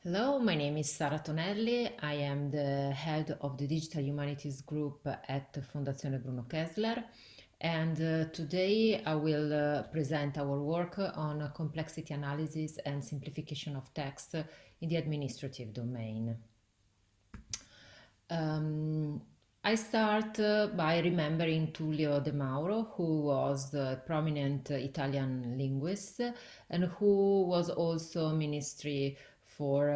Hello, my name is Sara Tonelli. I am the head of the Digital Humanities Group at Fondazione Bruno Kessler. And today I will present our work on complexity analysis and simplification of text in the administrative domain. Um, I start by remembering Tullio De Mauro, who was a prominent Italian linguist and who was also Ministry for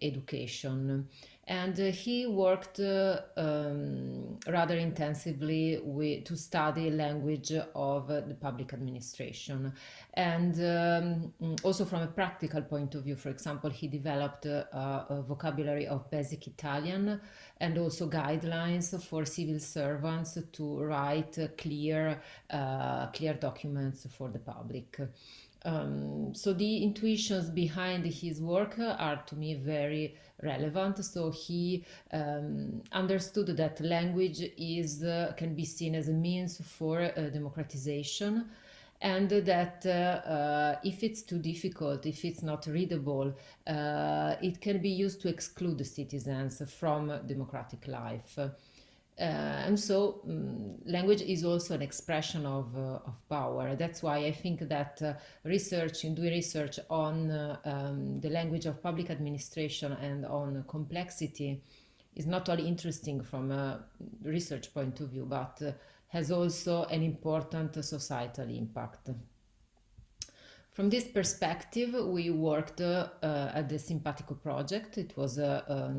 Education. And he worked rather intensively to study language of the public administration. And also from a practical point of view, for example, he developed a vocabulary of basic Italian and also guidelines for civil servants to write clear documents for the public. So the intuitions behind his work are to me very relevant. So he understood that language can be seen as a means for democratization, and that if it's too difficult, if it's not readable, it can be used to exclude the citizens from democratic life. And so language is also an expression of power. That's why I think that doing research on the language of public administration and on complexity is not only interesting from a research point of view, but has also an important societal impact. From this perspective, we worked at the Simpatico project. It was a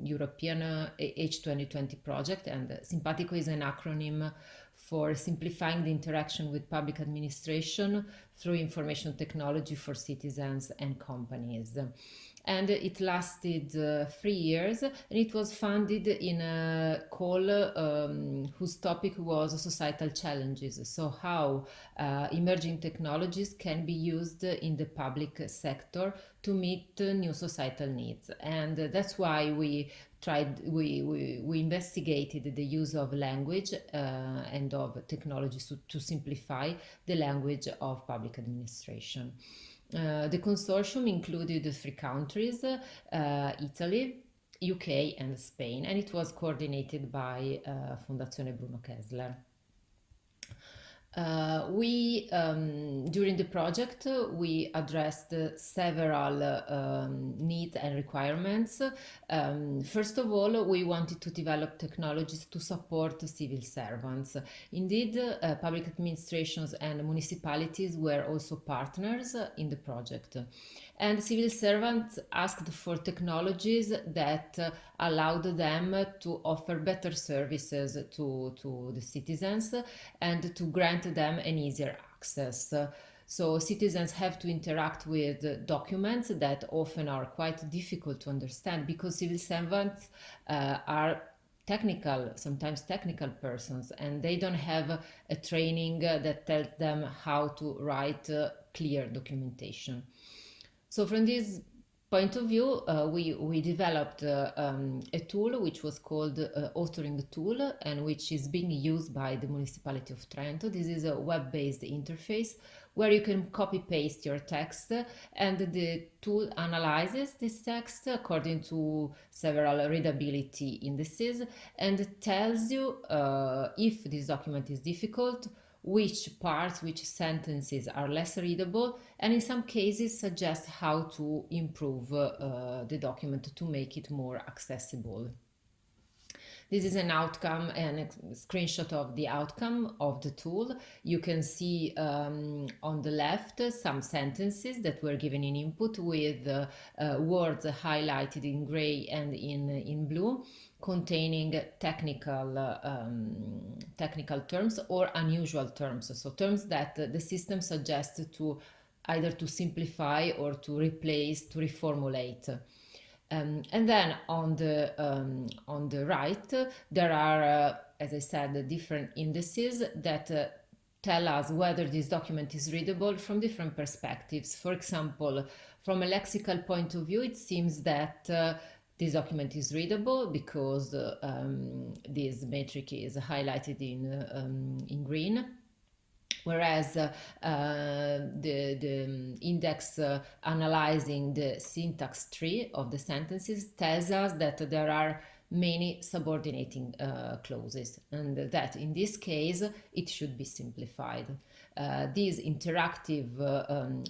European H2020 project, and Simpatico is an acronym for simplifying the interaction with public administration through information technology for citizens and companies. And it lasted 3 years, and it was funded in a call whose topic was societal challenges. So how emerging technologies can be used in the public sector to meet new societal needs. And that's why we investigated the use of language and of technology to simplify the language of public administration. The consortium included three countries, Italy, UK and Spain, and it was coordinated by Fondazione Bruno Kessler. During the project, we addressed several needs and requirements. First of all, we wanted to develop technologies to support civil servants. Indeed, public administrations and municipalities were also partners in the project. And civil servants asked for technologies that allowed them to offer better services to the citizens and to grant them an easier access. So citizens have to interact with documents that often are quite difficult to understand because civil servants are sometimes technical persons, and they don't have a training that tells them how to write clear documentation. So from this point of view, we developed a tool which was called Authoring Tool, and which is being used by the municipality of Trento. This is a web-based interface where you can copy-paste your text, and the tool analyzes this text according to several readability indices and tells you if this document is difficult, which parts, which sentences are less readable, and in some cases suggest how to improve the document to make it more accessible. This is an outcome and a screenshot of the outcome of the tool. You can see on the left some sentences that were given in input with words highlighted in gray and in blue, containing technical terms or unusual terms. So terms that the system suggests to either to simplify or to replace, to reformulate. And then on the right, there are, as I said, different indices that tell us whether this document is readable from different perspectives. For example, from a lexical point of view, it seems that this document is readable because this metric is highlighted in green. whereas the index analyzing the syntax tree of the sentences tells us that there are many subordinating clauses, and that in this case it should be simplified. This interactive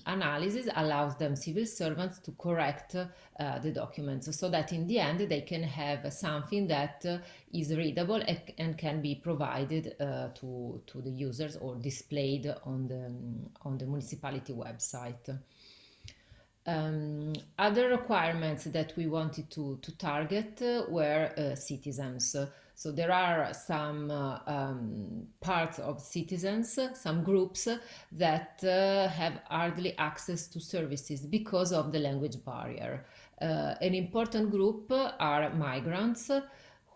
analysis allows them civil servants to correct the documents, so that in the end they can have something that is readable and can be provided to the users or displayed on the municipality website. Other requirements that we wanted to target were citizens. So there are some parts of citizens, some groups that have hardly access to services because of the language barrier. An important group are migrants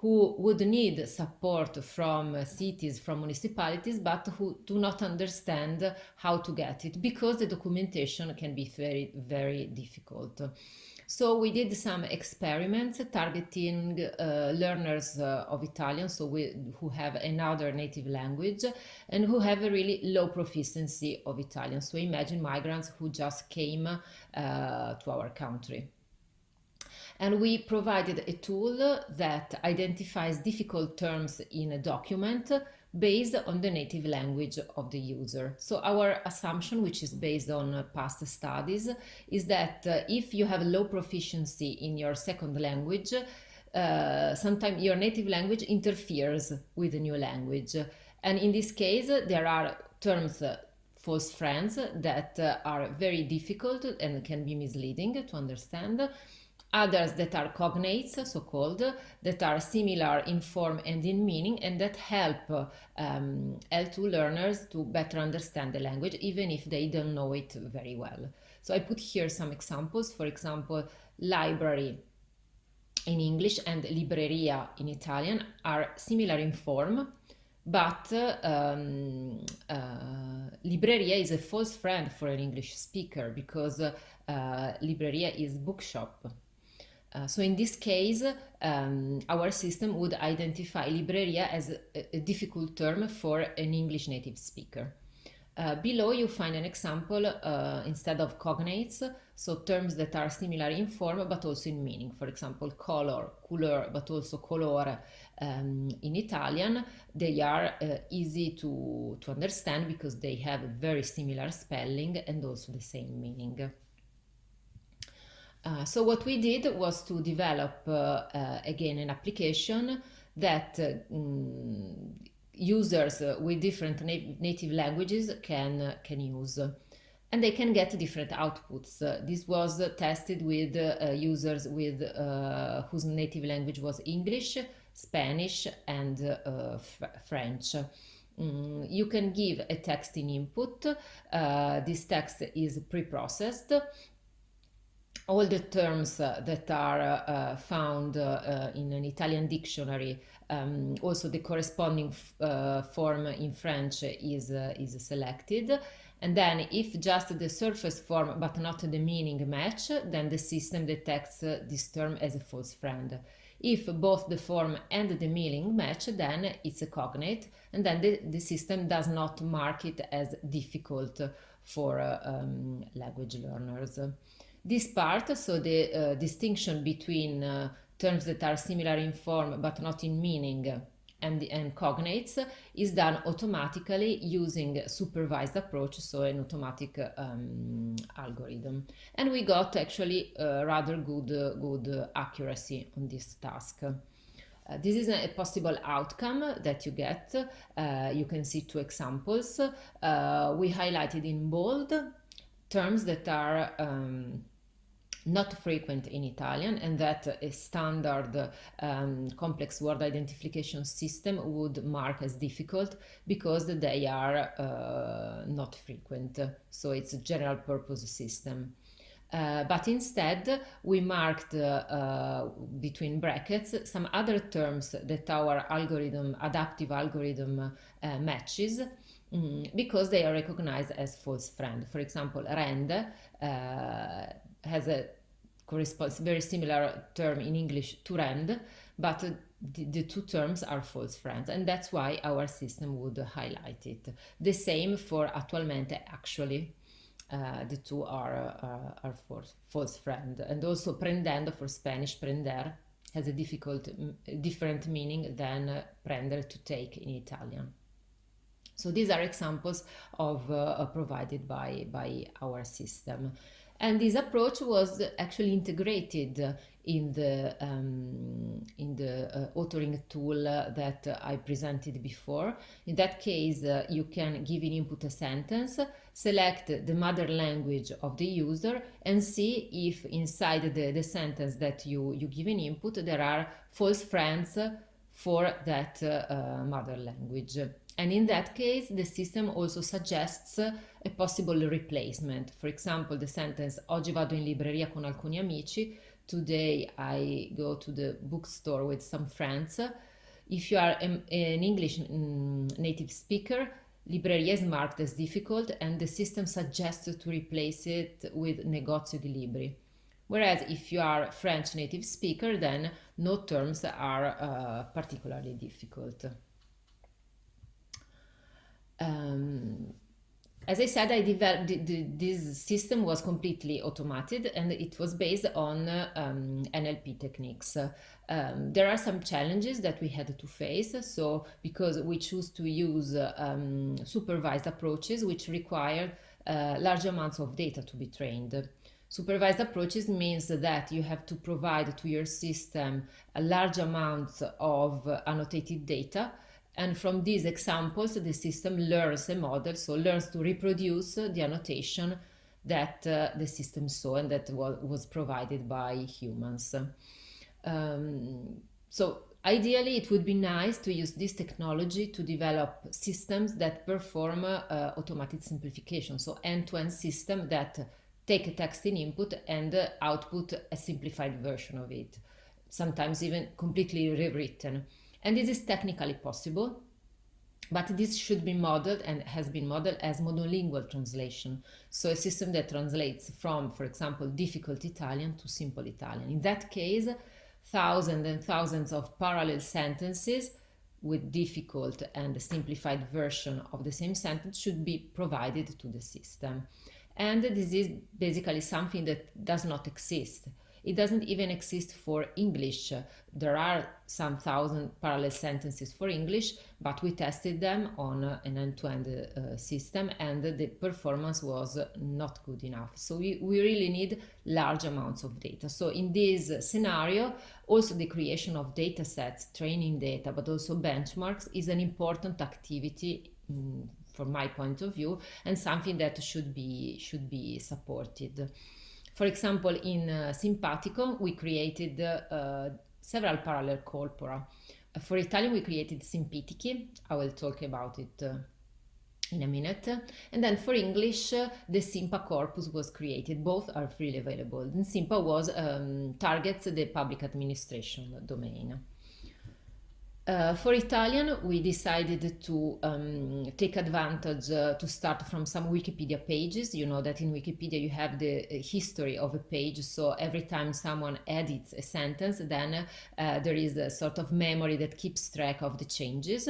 who would need support from cities, from municipalities, but who do not understand how to get it because the documentation can be very, very difficult. So we did some experiments targeting learners of Italian, who have another native language and who have a really low proficiency of Italian. So imagine migrants who just came to our country. And we provided a tool that identifies difficult terms in a document based on the native language of the user. So our assumption, which is based on past studies, is that if you have low proficiency in your second language, sometimes your native language interferes with the new language. And in this case, there are terms, false friends, that are very difficult and can be misleading to understand. Others that are cognates, so-called, that are similar in form and in meaning, and that help L2 learners to better understand the language, even if they don't know it very well. So I put here some examples. For example, library in English and libreria in Italian are similar in form, but libreria is a false friend for an English speaker because libreria is bookshop. So in this case, our system would identify libreria as a difficult term for an English native speaker. Below you find an example instead of cognates, so terms that are similar in form but also in meaning. For example, color, couleur, but also colore in Italian. They are easy to understand because they have very similar spelling and also the same meaning. So what we did was to develop again an application that users with different native languages can use, and they can get different outputs. This was tested with users with whose native language was English, Spanish, and French. You can give a text in input. This text is pre-processed. All the terms that are found in an Italian dictionary, also the corresponding form in French is selected. And then if just the surface form but not the meaning match, then the system detects this term as a false friend. If both the form and the meaning match, then it's a cognate, and then the system does not mark it as difficult for language learners. This part, so the distinction between terms that are similar in form but not in meaning and cognates, is done automatically using supervised approach, so an automatic algorithm. And we got actually rather good accuracy on this task. This is a possible outcome that you get. You can see two examples. We highlighted in bold terms that are not frequent in Italian, and that a standard complex word identification system would mark as difficult because they are not frequent. So it's a general purpose system. But instead we marked between brackets some other terms that our algorithm, adaptive algorithm, matches because they are recognized as false friend. For example, rend has a corresponds very similar term in English to rand, but the two terms are false friends, and that's why our system would highlight it. The same for attualmente, actually. The two are false friend, and also prendendo for Spanish, prender has a different meaning than prendere, to take in Italian. So these are examples of provided by our system. And this approach was actually integrated in the authoring tool that I presented before. In that case, you can give in input a sentence, select the mother language of the user, and see if inside the sentence that you give in input there are false friends for that mother language. And in that case, the system also suggests a possible replacement. For example, the sentence oggi vado in libreria con alcuni amici. Today I go to the bookstore with some friends. If you are an English native speaker, libreria is marked as difficult, and the system suggests to replace it with negozio di libri. Whereas if you are French native speaker, then no terms are particularly difficult. As I said, I developed this system was completely automated, and it was based on NLP techniques. There are some challenges that we had to face. So because we choose to use supervised approaches, which require large amounts of data to be trained. Supervised approaches means that you have to provide to your system a large amounts of annotated data. And from these examples, the system learns a model, so learns to reproduce the annotation that the system saw and that was provided by humans. So ideally, it would be nice to use this technology to develop systems that perform automated simplification, so end-to-end system that take a text in input and output a simplified version of it, sometimes even completely rewritten. And this is technically possible, but this should be modeled and has been modeled as monolingual translation. So a system that translates from, for example, difficult Italian to simple Italian. In that case, thousands and thousands of parallel sentences with difficult and simplified version of the same sentence should be provided to the system. And this is basically something that does not exist. It doesn't even exist for English. There are some thousand parallel sentences for English, but we tested them on an end-to-end system, and the performance was not good enough. So we really need large amounts of data. So in this scenario, also the creation of data sets, training data, but also benchmarks is an important activity from my point of view, and something that should be supported. For example, in Simpatico, we created several parallel corpora. For Italian, we created Simpitichi. I will talk about it in a minute. And then for English, the Simpa corpus was created. Both are freely available. And Simpa targets the public administration domain. For Italian, we decided to take advantage to start from some Wikipedia pages. You know that in Wikipedia you have the history of a page, so every time someone edits a sentence, then there is a sort of memory that keeps track of the changes.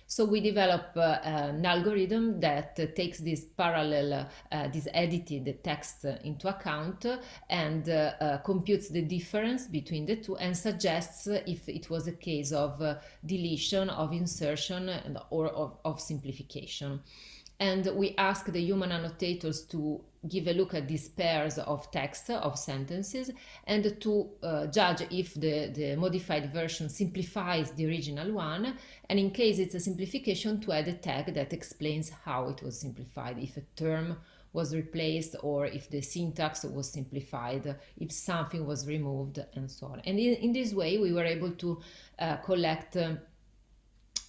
So we develop an algorithm that takes this parallel, this edited text into account and computes the difference between the two and suggests if it was a case of deletion, of insertion, or of simplification. And we ask the human annotators to give a look at these pairs of text, of sentences, and to judge if the modified version simplifies the original one, and in case it's a simplification, to add a tag that explains how it was simplified, if a term was replaced or if the syntax was simplified, if something was removed, and so on. And in this way, we were able to collect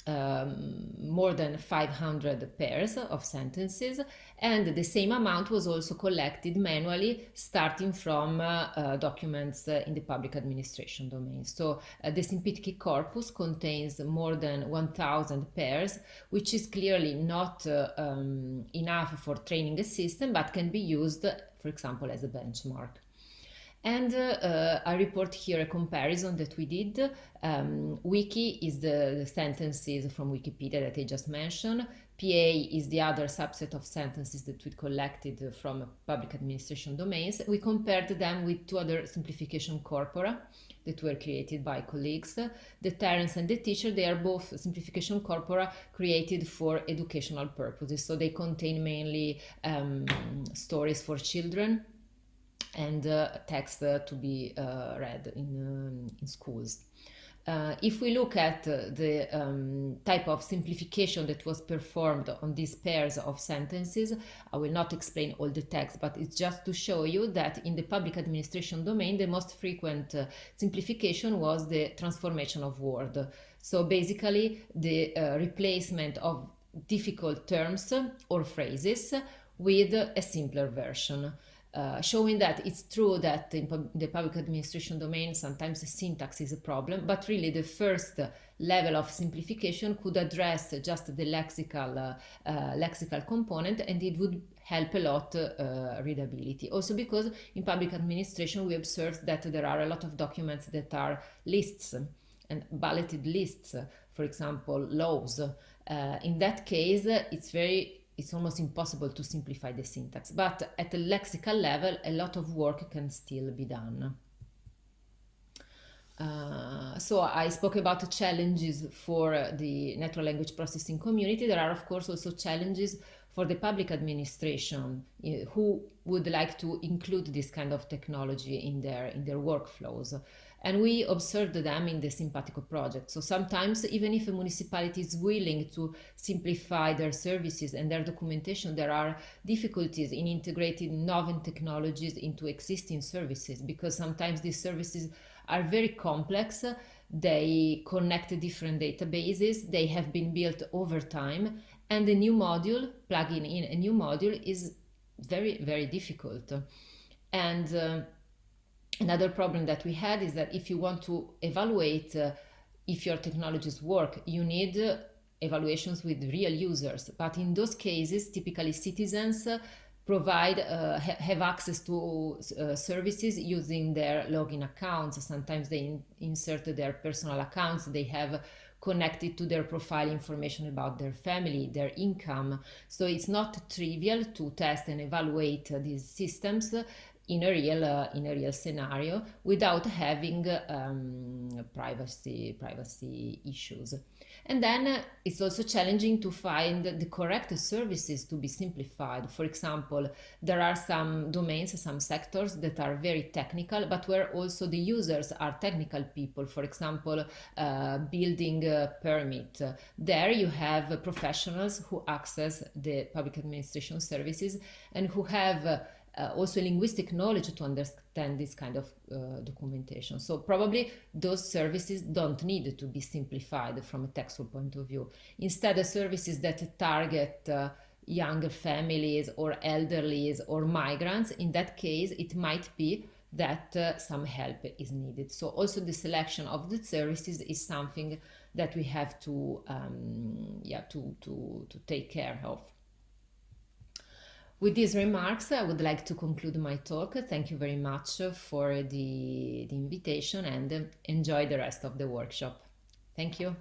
more than 500 pairs of sentences, and the same amount was also collected manually starting from documents in the public administration domain. So the Simpitichi corpus contains more than 1,000 pairs, which is clearly not enough for training a system, but can be used, for example, as a benchmark. And I report here a comparison that we did. Wiki is the sentences from Wikipedia that I just mentioned. PA is the other subset of sentences that we collected from public administration domains. We compared them with two other simplification corpora that were created by colleagues. The Terence and the Teacher, they are both simplification corpora created for educational purposes. So they contain mainly stories for children and text to be read in schools. If we look at the type of simplification that was performed on these pairs of sentences, I will not explain all the text, but it's just to show you that in the public administration domain, the most frequent simplification was the transformation of word. So basically, the replacement of difficult terms or phrases with a simpler version. Showing that it's true that in the public administration domain sometimes the syntax is a problem, but really the first level of simplification could address just the lexical component, and it would help a lot readability. Also because in public administration we observed that there are a lot of documents that are lists and bulleted lists, for example laws. In that case it's almost impossible to simplify the syntax, but at a lexical level, a lot of work can still be done. So I spoke about challenges for the natural language processing community. There are, of course, also challenges for the public administration who would like to include this kind of technology in their workflows. And we observed them in the Simpatico project. So sometimes, even if a municipality is willing to simplify their services and their documentation, there are difficulties in integrating novel technologies into existing services, because sometimes these services are very complex. They connect different databases. They have been built over time. And a new module, plugging in a new module, is very, very difficult. And another problem that we had is that if you want to evaluate if your technologies work, you need evaluations with real users. But in those cases, typically citizens have access to services using their login accounts. Sometimes they insert their personal accounts. They have connected to their profile information about their family, their income. So it's not trivial to test and evaluate these systems in a real scenario without having privacy issues. And then it's also challenging to find the correct services to be simplified. For example, there are some domains, some sectors that are very technical, but where also the users are technical people. For example, building permit. There you have professionals who access the public administration services and who have also linguistic knowledge to understand this kind of documentation. So probably those services don't need to be simplified from a textual point of view. Instead, the services that target younger families or elderlies or migrants, in that case, it might be that some help is needed. So also the selection of the services is something that we have to take care of. With these remarks, I would like to conclude my talk. Thank you very much for the invitation, and enjoy the rest of the workshop. Thank you.